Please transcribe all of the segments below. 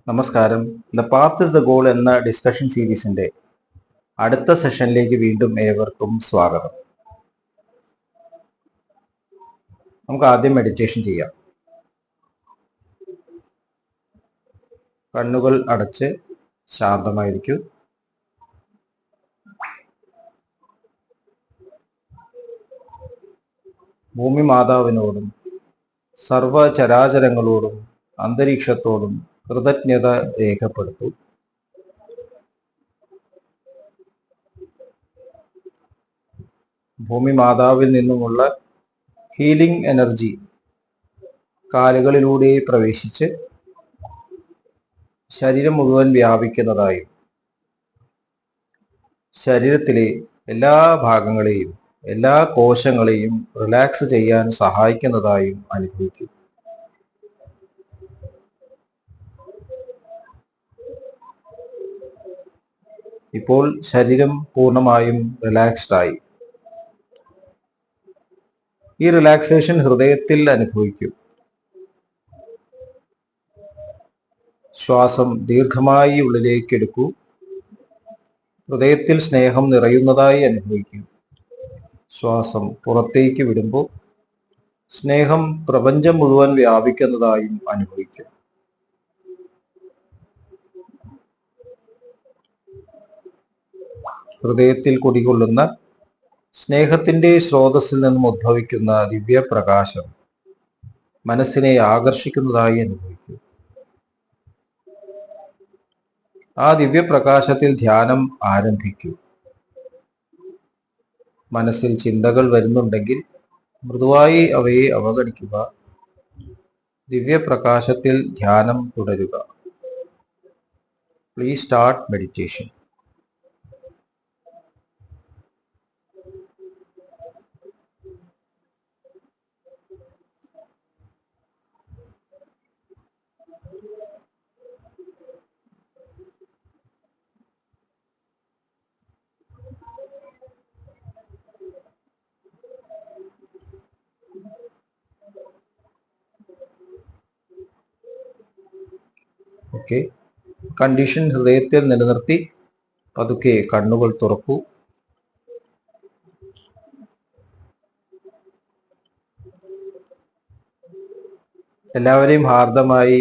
നമസ്കാരം. The path is the goal എന്ന discussion സീരീസിന്റെ അടുത്ത സെഷനിലേക്ക് വീണ്ടും ഏവർക്കും സ്വാഗതം. നമുക്ക് ആദ്യം മെഡിറ്റേഷൻ ചെയ്യാം. കണ്ണുകൾ അടച്ച് ശാന്തമായിരിക്കൂ. ഭൂമി മാതാവിനോടും സർവചരാചരങ്ങളോടും അന്തരീക്ഷത്തോടും കൃതജ്ഞത രേഖപ്പെടുത്തൂ. ഭൂമി മാതാവിൽ നിന്നുമുള്ള ഹീലിംഗ് എനർജി കാലുകളിലൂടെ പ്രവേശിച്ച് ശരീരം മുഴുവൻ വ്യാപിക്കുന്നതായും ശരീരത്തിലെ എല്ലാ ഭാഗങ്ങളെയും എല്ലാ കോശങ്ങളെയും റിലാക്സ് ചെയ്യാൻ സഹായിക്കുന്നതായും അനുഭവിക്കും. ഇപ്പോൾ ശരീരം പൂർണ്ണമായും റിലാക്സ്ഡ് ആയി. ഈ റിലാക്സേഷൻ ഹൃദയത്തിൽ അനുഭവിക്കൂ. ശ്വാസം ദീർഘമായി ഉള്ളിലേക്ക് എടുക്കൂ. ഹൃദയത്തിൽ സ്നേഹം നിറയുന്നതായി അനുഭവിക്കൂ. ശ്വാസം പുറത്തേക്ക് വിടുമ്പോൾ സ്നേഹം പ്രപഞ്ചം മുഴുവൻ വ്യാപിക്കുന്നതായും അനുഭവിക്കും. ഹൃദയത്തിൽ കുടികൊള്ളുന്ന സ്നേഹത്തിന്റെ സ്രോതസ്സിൽ നിന്നും ഉദ്ഭവിക്കുന്ന ദിവ്യപ്രകാശം മനസ്സിനെ ആകർഷിക്കുന്നതായി അനുഭവിക്കും. ആ ദിവ്യപ്രകാശത്തിൽ ധ്യാനം ആരംഭിക്കൂ. മനസ്സിൽ ചിന്തകൾ വരുന്നുണ്ടെങ്കിൽ മൃദുവായി അവയെ അവഗണിക്കുക. ദിവ്യപ്രകാശത്തിൽ ധ്യാനം തുടരുക. Please start meditation. Okay, condition ഹൃദയത്തിൽ നിലനിർത്തി പതുക്കെ കണ്ണുകൾ തുറക്കൂ. എല്ലാവരെയും ഹാർദമായി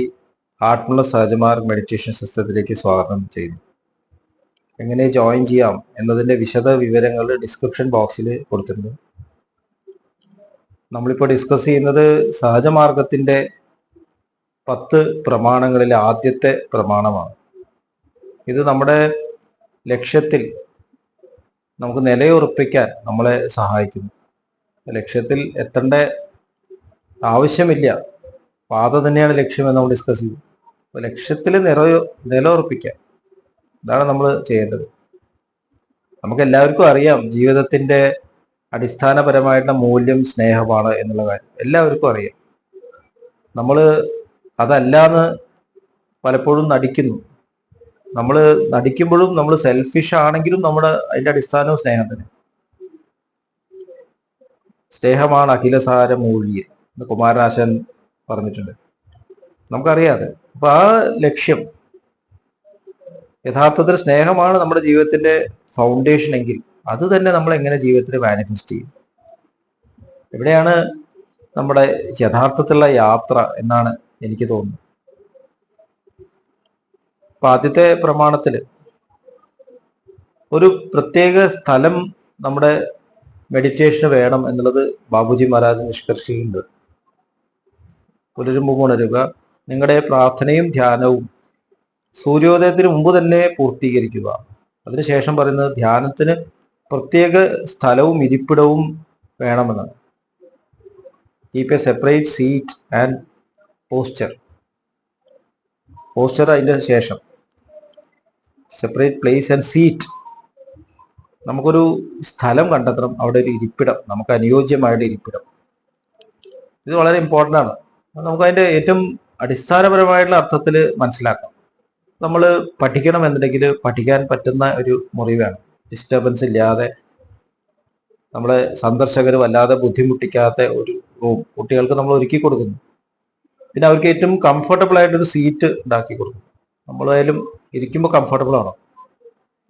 ആത്മീയ സഹജമാർ മെഡിറ്റേഷൻ സിസ്റ്റത്തിലേക്ക് സ്വാഗതം ചെയ്യുന്നു. എങ്ങനെ ജോയിൻ ചെയ്യാം എന്നതിന്റെ വിശദ വിവരങ്ങൾ ഡിസ്ക്രിപ്ഷൻ ബോക്സിൽ കൊടുത്തിട്ടുണ്ട്. നമ്മളിപ്പോൾ ഡിസ്കസ് ചെയ്യുന്നത് സഹജമാർഗത്തിന്റെ 10 പ്രമാണങ്ങളിലെ ആദ്യത്തെ പ്രമാണമാണ്. ഇത് നമ്മുടെ ലക്ഷ്യത്തിൽ നമുക്ക് നിലയുറപ്പിക്കാൻ നമ്മളെ സഹായിക്കുന്നു. ലക്ഷ്യത്തിൽ എത്തേണ്ട ആവശ്യമില്ല, പാത തന്നെയാണ് ലക്ഷ്യമെന്ന് നമ്മൾ ഡിസ്കസ് ചെയ്യും. അപ്പോൾ ലക്ഷ്യത്തിൽ നിലയുറപ്പിക്കാൻ, ഇതാണ് നമ്മൾ ചെയ്യേണ്ടത്. നമുക്ക് എല്ലാവർക്കും അറിയാം ജീവിതത്തിന്റെ അടിസ്ഥാനപരമായിട്ടുള്ള മൂല്യം സ്നേഹമാണ് എന്നുള്ള കാര്യം എല്ലാവർക്കും അറിയാം. നമ്മൾ അതല്ലാന്ന് പലപ്പോഴും നടിക്കുന്നു. നമ്മൾ നടിക്കുമ്പോഴും നമ്മൾ സെൽഫിഷ് ആണെങ്കിലും അതിന്റെ അടിസ്ഥാനവും സ്നേഹം തന്നെ. സ്നേഹമാണ് അഖിലസാര മൂല്യം എന്ന് കുമാരനാശൻ പറഞ്ഞിട്ടുണ്ട്. നമുക്കറിയാതെ. അപ്പൊ ആ ലക്ഷ്യം യഥാർത്ഥത്തിൽ സ്നേഹമാണ് നമ്മുടെ ജീവിതത്തിന്റെ ഫൗണ്ടേഷൻ എങ്കിൽ അത് തന്നെ നമ്മൾ എങ്ങനെ ജീവിതത്തിൽ മാനിഫെസ്റ്റ് ചെയ്യും? എവിടെയാണ് നമ്മുടെ യഥാർത്ഥത്തിലുള്ള യാത്ര എന്നാണ് എനിക്ക് തോന്നുന്നു. അപ്പൊ ആദ്യത്തെ പ്രമാണത്തില് ഒരു പ്രത്യേക സ്ഥലം നമ്മുടെ മെഡിറ്റേഷന് വേണം എന്നുള്ളത് ബാബുജി മഹാരാജ് നിഷ്കർഷിക്കുന്നുണ്ട്. പുലരുമ്പ് ഉണരുക, നിങ്ങളുടെ പ്രാർത്ഥനയും ധ്യാനവും സൂര്യോദയത്തിന് മുമ്പ് തന്നെ പൂർത്തീകരിക്കുക. അതിനുശേഷം പറയുന്നത് ധ്യാനത്തിന് പ്രത്യേക സ്ഥലവും ഇരിപ്പിടവും വേണമെന്നാണ്. Keep A separate seat and posture അതിന്റെ ശേഷം സെപ്പറേറ്റ് പ്ലേസ് ആൻഡ് സീറ്റ്. നമുക്കൊരു സ്ഥലം കണ്ടെത്തണം, അവിടെ ഒരു ഇരിപ്പിടം, നമുക്ക് അനുയോജ്യമായിട്ട് ഇരിപ്പിടം. ഇത് വളരെ ഇമ്പോർട്ടൻ്റ് ആണ്. നമുക്ക് അതിന്റെ ഏറ്റവും അടിസ്ഥാനപരമായിട്ടുള്ള അർത്ഥത്തിൽ മനസ്സിലാക്കാം. നമ്മൾ പഠിക്കണം എന്നുണ്ടെങ്കിൽ പഠിക്കാൻ പറ്റുന്ന ഒരു മുറി വേണം, ഡിസ്റ്റർബൻസ് ഇല്ലാതെ, നമ്മളെ സന്ദർശകർ വല്ലാതെ ബുദ്ധിമുട്ടിക്കാത്ത ഒരു റൂം കുട്ടികൾക്ക് നമ്മൾ ഒരുക്കി കൊടുക്കുന്നു. പിന്നെ അവർക്ക് ഏറ്റവും കംഫർട്ടബിൾ ആയിട്ടൊരു സീറ്റ് ഉണ്ടാക്കി കൊടുക്കും. നമ്മളായാലും ഇരിക്കുമ്പോൾ കംഫർട്ടബിൾ ആണോ?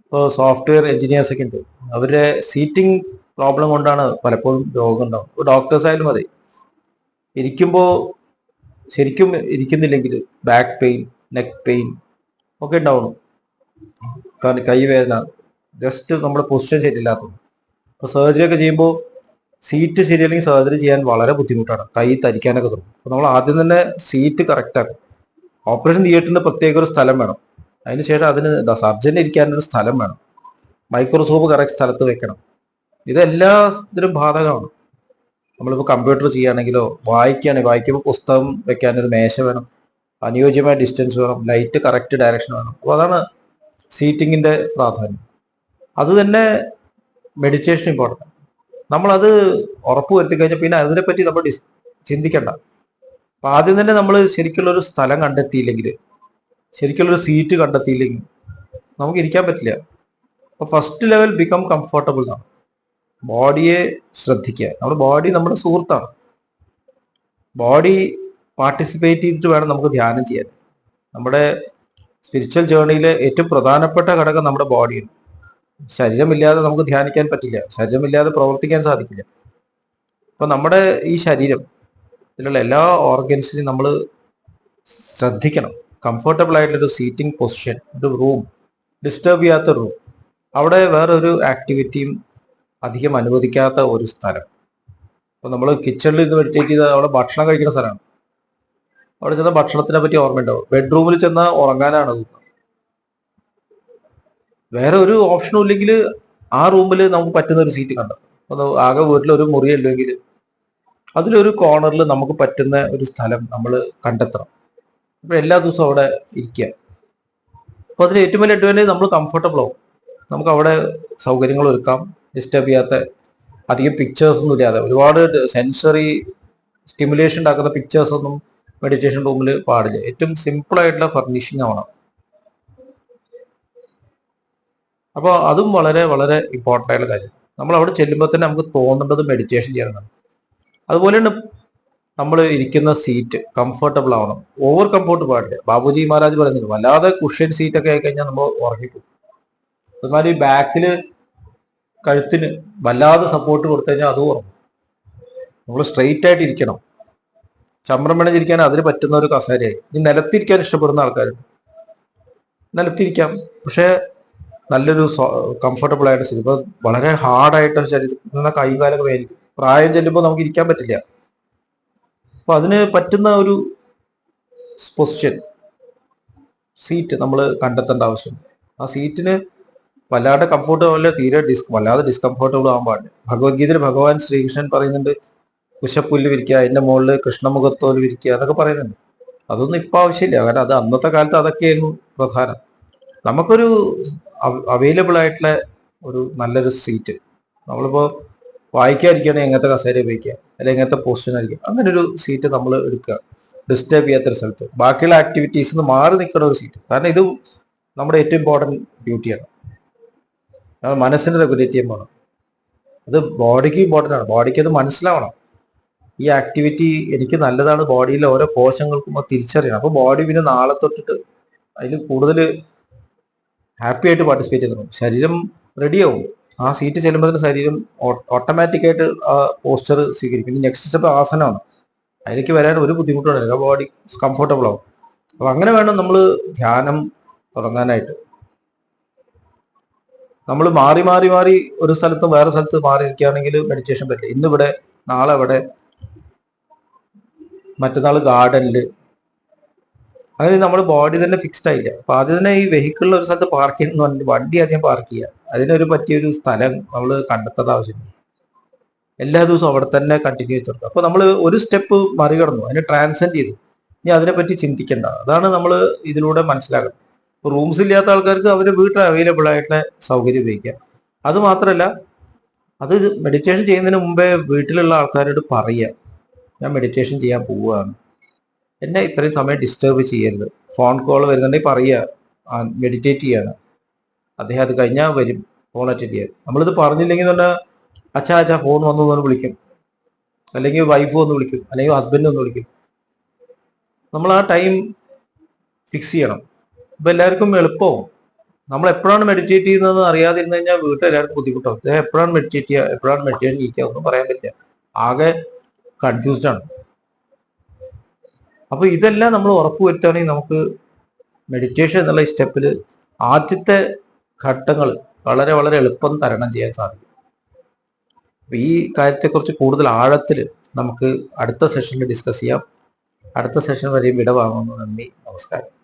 ഇപ്പോൾ സോഫ്റ്റ്വെയർ എഞ്ചിനീയേഴ്സ് ഒക്കെ ഉണ്ട്, അവരുടെ സീറ്റിംഗ് പ്രോബ്ലം കൊണ്ടാണ് പലപ്പോഴും രോഗം ഉണ്ടാവും. ഇപ്പോൾ ഡോക്ടേഴ്സ് ആയാലും മതി, ഇരിക്കുമ്പോൾ ശരിക്കും ഇരിക്കുന്നില്ലെങ്കിൽ ബാക്ക് പെയിൻ, നെക്ക് പെയിൻ ഒക്കെ ഉണ്ടാവണം. കാരണം കൈവേദന, ജസ്റ്റ് നമ്മുടെ പൊസിഷൻ ശരിയില്ലാത്തത്. അപ്പോൾ സർജറി ഒക്കെ ചെയ്യുമ്പോൾ സീറ്റ് ശരിയല്ലെങ്കിൽ സർജറി ചെയ്യാൻ വളരെ ബുദ്ധിമുട്ടാണ്, കൈ തരിക്കാനൊക്കെ തുടങ്ങും. അപ്പോൾ നമ്മൾ ആദ്യം തന്നെ സീറ്റ് കറക്റ്റ് ആക്കും. ഓപ്പറേഷൻ തിയേറ്ററിന് പ്രത്യേക ഒരു സ്ഥലം വേണം, അതിനുശേഷം അതിന് സർജന് ഇരിക്കാനൊരു സ്ഥലം വേണം, മൈക്രോസ്കോപ്പ് കറക്റ്റ് സ്ഥലത്ത് വെക്കണം. ഇതെല്ലാ ഇതിനും ബാധകമാണ്. നമ്മളിപ്പോൾ കമ്പ്യൂട്ടർ ചെയ്യുകയാണെങ്കിലോ വായിക്കുമ്പോൾ പുസ്തകം വെക്കാനൊരു മേശ വേണം, അനുയോജ്യമായ ഡിസ്റ്റൻസ് വേണം, ലൈറ്റ് കറക്റ്റ് ഡയറക്ഷൻ വേണം. അപ്പോൾ അതാണ് സീറ്റിങ്ങിൻ്റെ പ്രാധാന്യം. അത് തന്നെ മെഡിറ്റേഷൻ ഇമ്പോർട്ടൻ്റ്. നമ്മളത് ഉറപ്പ് വരുത്തി കഴിഞ്ഞാൽ പിന്നെ അതിനെപ്പറ്റി നമ്മൾ ചിന്തിക്കണ്ട. അപ്പം ആദ്യം തന്നെ നമ്മൾ ശരിക്കുള്ളൊരു സ്ഥലം കണ്ടെത്തിയില്ലെങ്കിൽ, ശരിക്കുള്ളൊരു സീറ്റ് കണ്ടെത്തിയില്ലെങ്കിൽ നമുക്ക് ഇരിക്കാൻ പറ്റില്ല. അപ്പോൾ ഫസ്റ്റ് ലെവൽ ബിക്കം കംഫർട്ടബിൾ ആണ്. ബോഡിയെ ശ്രദ്ധിക്കുക. നമ്മുടെ ബോഡി നമ്മുടെ സുഹൃത്താണ്. ബോഡി പാർട്ടിസിപ്പേറ്റ് ചെയ്തിട്ട് വേണം നമുക്ക് ധ്യാനം ചെയ്യാൻ. നമ്മുടെ സ്പിരിച്വൽ ജേർണിയിലെ ഏറ്റവും പ്രധാനപ്പെട്ട ഘടകം നമ്മുടെ ബോഡിയാണ്. ശരീരമില്ലാതെ നമുക്ക് ധ്യാനിക്കാൻ പറ്റില്ല, ശരീരമില്ലാതെ പ്രവർത്തിക്കാൻ സാധിക്കില്ല. അപ്പൊ നമ്മുടെ ഈ ശരീരം ഇതിലുള്ള എല്ലാ ഓർഗൻസിനും നമ്മൾ ശ്രദ്ധിക്കണം. കംഫർട്ടബിൾ ആയിട്ടുള്ളൊരു സീറ്റിംഗ് പൊസിഷൻ, ഒരു റൂം, ഡിസ്റ്റർബ് ചെയ്യാത്ത റൂം, അവിടെ വേറൊരു ആക്ടിവിറ്റിയും അധികം അനുവദിക്കാത്ത ഒരു സ്ഥലം. അപ്പൊ നമ്മൾ കിച്ചണിൽ നിന്ന് മെഡിറ്റേറ്റ് ചെയ്താൽ അവിടെ ഭക്ഷണം കഴിക്കുന്ന സ്ഥലമാണ്. അവിടെ ചെന്നാൽ ഭക്ഷണത്തിനെ പറ്റി ഓർമ്മയുണ്ടാവും. ബെഡ്റൂമിൽ ചെന്നാൽ ഉറങ്ങാനാണ്. വേറെ ഒരു ഓപ്ഷനും ഇല്ലെങ്കിൽ ആ റൂമിൽ നമുക്ക് പറ്റുന്ന ഒരു സീറ്റ് കണ്ടെത്തും. അത് ആകെ വീട്ടിലൊരു മുറി അല്ലെങ്കിൽ അതിലൊരു കോർണറിൽ നമുക്ക് പറ്റുന്ന ഒരു സ്ഥലം നമ്മൾ കണ്ടെത്തണം. അപ്പൊ എല്ലാ ദിവസവും അവിടെ ഇരിക്കുക. അപ്പൊ അതിന് ഏറ്റവും വലിയ അഡ്വാൻറ്റേജ് നമ്മൾ കംഫർട്ടബിൾ ആവും. നമുക്ക് അവിടെ സൗകര്യങ്ങൾ ഒരുക്കാം, ഡിസ്റ്റർബ് ചെയ്യാത്ത, അധികം പിക്ചേഴ്സ് ഒന്നും ഇല്ലാതെ. ഒരുപാട് സെൻസറി സ്റ്റിമുലേഷൻ ഉണ്ടാക്കുന്ന പിക്ചേഴ്സ് ഒന്നും മെഡിറ്റേഷൻ റൂമിൽ പാടില്ല. ഏറ്റവും സിമ്പിൾ ആയിട്ടുള്ള ഫർണിഷിംഗ് ആവണം. അപ്പോൾ അതും വളരെ വളരെ ഇമ്പോർട്ടൻ്റ് ആയിട്ടുള്ള കാര്യം. നമ്മൾ അവിടെ ചെല്ലുമ്പോൾ തന്നെ നമുക്ക് തോന്നേണ്ടത് മെഡിറ്റേഷൻ ചെയ്യണമെന്നാണ്. അതുപോലെയാണ് നമ്മൾ ഇരിക്കുന്ന സീറ്റ് കംഫർട്ടബിൾ ആവണം. ഓവർ കംഫർട്ട് പാടില്ല. ബാബുജി മഹാരാജ് പറയുന്നത് വല്ലാതെ കുഷ്യൻ സീറ്റൊക്കെ ആയി കഴിഞ്ഞാൽ നമ്മൾ ഉറങ്ങിപ്പോകും. അതുമാതിരി ബാക്കിൽ കഴുത്തിന് വല്ലാതെ സപ്പോർട്ട് കൊടുത്തു കഴിഞ്ഞാൽ അതും ഉറങ്ങും. നമ്മൾ സ്ട്രെയിറ്റ് ആയിട്ട് ഇരിക്കണം. ചമ്രം പിണഞ്ഞിരിക്കാൻ അതിന് പറ്റുന്ന ഒരു കസേരയായി. ഈ നിലത്തിരിക്കാൻ ഇഷ്ടപ്പെടുന്ന ആൾക്കാരുണ്ട്, നിലത്തിരിക്കാം. പക്ഷേ നല്ലൊരു കംഫർട്ടബിൾ ആയിട്ട് ശരി. ഇപ്പൊ വളരെ ഹാർഡായിട്ട് ശരീരം കൈകാലൊക്കെ വേദനിക്കും. പ്രായം ചെല്ലുമ്പോൾ നമുക്ക് ഇരിക്കാൻ പറ്റില്ല. അപ്പൊ അതിന് പറ്റുന്ന ഒരു പൊസിഷൻ, സീറ്റ് നമ്മൾ കണ്ടെത്തേണ്ട ആവശ്യമുണ്ട്. ആ സീറ്റിന് വല്ലാതെ കംഫർട്ടബിൾ തീരെ വല്ലാതെ ഡിസ്കംഫർട്ടബിൾ ആകാൻ പാടില്ല. ഭഗവത്ഗീതയിൽ ഭഗവാൻ ശ്രീകൃഷ്ണൻ പറയുന്നുണ്ട്, കുശപ്പുല്ല് വിരിക്കുക, അതിന്റെ മുകളിൽ കൃഷ്ണമുഖത്തോല് വിരിക്കുക എന്നൊക്കെ പറയുന്നുണ്ട്. അതൊന്നും ഇപ്പൊ ആവശ്യമില്ല. കാരണം അത് അന്നത്തെ കാലത്ത് അതൊക്കെയായിരുന്നു പ്രധാനം. നമുക്കൊരു അവൈലബിൾ ആയിട്ടുള്ള ഒരു നല്ലൊരു സീറ്റ്, നമ്മളിപ്പോൾ വായിക്കാതിരിക്കുകയാണെങ്കിൽ എങ്ങനത്തെ കസേര ഉപയോഗിക്കുക, അല്ലെങ്കിൽ എങ്ങനത്തെ പൊസിഷൻ ആയിരിക്കും, അങ്ങനെ ഒരു സീറ്റ് നമ്മൾ എടുക്കുക. ഡിസ്റ്റർബ് ചെയ്യാത്തൊരു സ്ഥലത്ത് ബാക്കിയുള്ള ആക്ടിവിറ്റീസിൽ നിന്ന് മാറി നിൽക്കുന്ന ഒരു സീറ്റ്. കാരണം ഇത് നമ്മുടെ ഏറ്റവും ഇമ്പോർട്ടൻറ്റ് ഡ്യൂട്ടിയാണ്. മനസ്സിന് റെഗുലേറ്റ് ചെയ്യാൻ പോകണം. അത് ബോഡിക്ക് ഇമ്പോർട്ടൻ്റ് ആണ്. ബോഡിക്ക് അത് മനസ്സിലാവണം. ഈ ആക്ടിവിറ്റി എനിക്ക് നല്ലതാണ്, ബോഡിയിലെ ഓരോ കോശങ്ങൾക്കും അത് തിരിച്ചറിയണം. അപ്പോൾ ബോഡി പിന്നെ നാളെ തൊട്ടിട്ട് അതിൽ കൂടുതൽ ഹാപ്പി ആയിട്ട് പാർട്ടിസിപ്പേറ്റ് ചെയ്യുന്നു. ശരീരം റെഡിയാവും. ആ സീറ്റ് ചെല്ലുമ്പോൾ ശരീരം ഓട്ടോമാറ്റിക്കായിട്ട് ആ പോസ്ചർ സ്വീകരിക്കും. ഇനി നെക്സ്റ്റ് സ്റ്റെപ്പ് ആസനമാണ്. അതിലേക്ക് വരാൻ ഒരു ബുദ്ധിമുട്ടാണ്, ബോഡി കംഫർട്ടബിൾ ആവും. അപ്പൊ അങ്ങനെ വേണം നമ്മൾ ധ്യാനം തുടങ്ങാനായിട്ട്. നമ്മൾ മാറി മാറി മാറി ഒരു സ്ഥലത്ത് വേറെ സ്ഥലത്ത് മാറി ഇരിക്കുകയാണെങ്കിൽ മെഡിറ്റേഷൻ പറ്റില്ല. ഇന്നിവിടെ, നാളെ അവിടെ, മറ്റന്നാൾ ഗാർഡനിൽ, അങ്ങനെ നമ്മൾ ബോഡി തന്നെ ഫിക്സ്ഡ് ആയില്ല. അപ്പൊ ആദ്യം തന്നെ ഈ വെഹിക്കിളിൽ ഒരു സ്ഥലത്ത് പാർക്ക് ചെയ്യുന്ന പറഞ്ഞിട്ട് വണ്ടി ആദ്യം പാർക്ക് ചെയ്യുക. അതിനൊരു പറ്റിയൊരു സ്ഥലം നമ്മൾ കണ്ടെത്തേണ്ട ആവശ്യമില്ല. എല്ലാ ദിവസവും അവിടെ തന്നെ കണ്ടിന്യൂ ചെയ്ത്. അപ്പൊ നമ്മൾ ഒരു സ്റ്റെപ്പ് മറികടന്നു, അതിനെ ട്രാൻസെൻഡ് ചെയ്തു. ഇനി അതിനെപ്പറ്റി ചിന്തിക്കേണ്ട. അതാണ് നമ്മൾ ഇതിലൂടെ മനസ്സിലാക്കുന്നത്. ഇപ്പൊ റൂംസ് ഇല്ലാത്ത ആൾക്കാർക്ക് അവരുടെ വീട്ടിൽ അവൈലബിൾ ആയിട്ടുള്ള സൗകര്യം ഉപയോഗിക്കാം. അത് മാത്രമല്ല, അത് മെഡിറ്റേഷൻ ചെയ്യുന്നതിന് മുമ്പേ വീട്ടിലുള്ള ആൾക്കാരോട് പറയുക, ഞാൻ മെഡിറ്റേഷൻ ചെയ്യാൻ പോവുകയാണ്, എന്നെ ഇത്രയും സമയം ഡിസ്റ്റർബ് ചെയ്യരുത്. ഫോൺ കോൾ വരുന്നുണ്ടെങ്കിൽ പറയുക മെഡിറ്റേറ്റ് ചെയ്യാണ്, അദ്ദേഹം അത് കഴിഞ്ഞാൽ വരും ഫോൺ അറ്റൻഡ് ചെയ്യാൻ. നമ്മളിത് പറഞ്ഞില്ലെങ്കിൽ തന്നെ അച്ഛാ ഫോൺ വന്നു എന്ന് വിളിക്കും, അല്ലെങ്കിൽ വൈഫ് വന്ന് വിളിക്കും, അല്ലെങ്കിൽ ഹസ്ബൻഡ് വന്ന് വിളിക്കും. നമ്മൾ ആ ടൈം ഫിക്സ് ചെയ്യണം. ഇപ്പൊ എല്ലാവർക്കും എളുപ്പവും. നമ്മൾ എപ്പോഴാണ് മെഡിറ്റേറ്റ് ചെയ്യുന്നതെന്ന് അറിയാതിരുന്നു കഴിഞ്ഞാൽ വീട്ടിലെല്ലാവർക്കും ബുദ്ധിമുട്ടാവും. എപ്പോഴാണ് മെഡിറ്റേറ്റ് ചെയ്യുക, എപ്പോഴാണ് മെഡിറ്റേഷൻ ഇരിക്കുക, ഒന്നും പറയാൻ പറ്റില്ല. ആകെ കൺഫ്യൂസ്ഡ് ആണ്. അപ്പൊ ഇതെല്ലാം നമ്മൾ ഉറപ്പുവരുത്തുകയാണെങ്കിൽ നമുക്ക് മെഡിറ്റേഷൻ എന്നുള്ള സ്റ്റെപ്പിൽ ആദ്യത്തെ ഘട്ടങ്ങൾ വളരെ വളരെ എളുപ്പം തരണം ചെയ്യാൻ സാധിക്കും. ഈ കാര്യത്തെക്കുറിച്ച് കൂടുതൽ ആഴത്തിൽ നമുക്ക് അടുത്ത സെഷനിൽ ഡിസ്കസ് ചെയ്യാം. അടുത്ത സെഷൻ വരെയും വിട വാങ്ങുന്നു. നന്ദി, നമസ്കാരം.